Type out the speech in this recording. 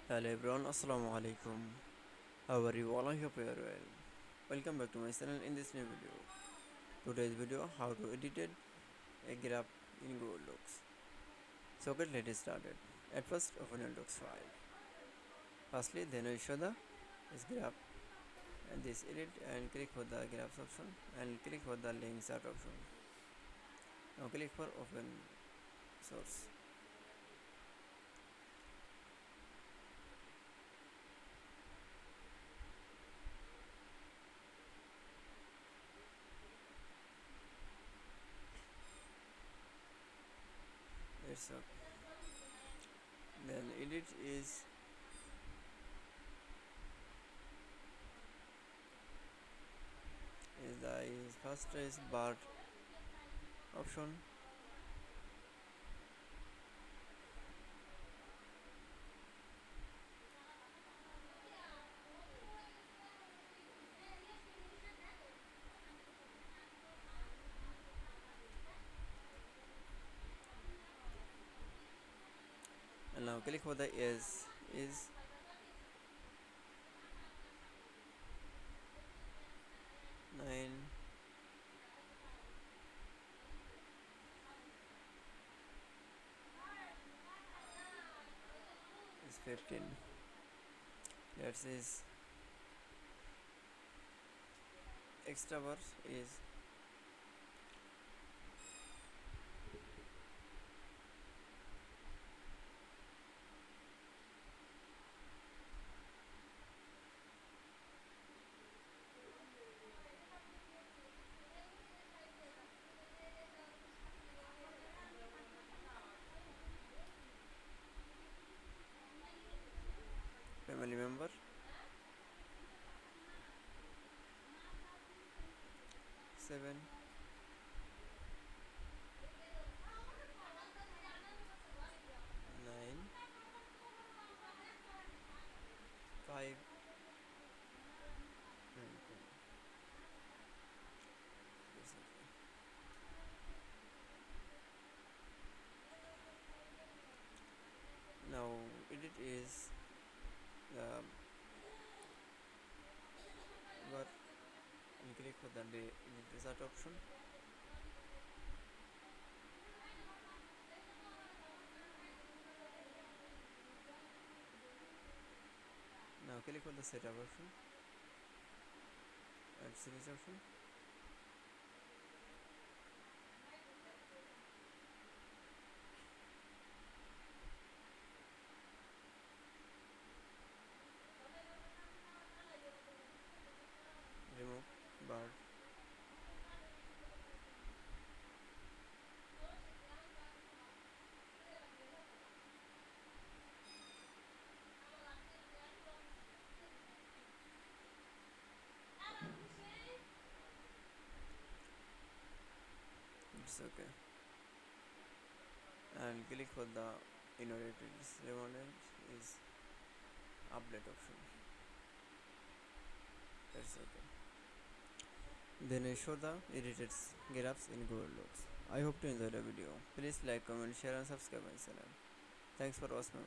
Hello everyone, Assalamu Walaikum. How are you all? I hope you are well. Welcome back to my channel in this new video. Today's video, how to edit a graph in Google Docs. So get let's started. At first open your docs file. Firstly then I show the this graph and this edit and click for the graphs option and click for the link chart option. Now click for open source. It's up. Then edit is the first is bar option. And now click for the is 9 is 15. That is extra bars is family member. 7 9 5 and 2. Yes, okay. Now edit is the bar and click for the result option. Now click on the setup option and series option. Remove bar. It's okay. And click for the innovated remnant is update option. That's okay. Then I show the edited graphs in Google Docs. I hope to enjoy the video. Please like, comment, share and subscribe my channel. Thanks for watching.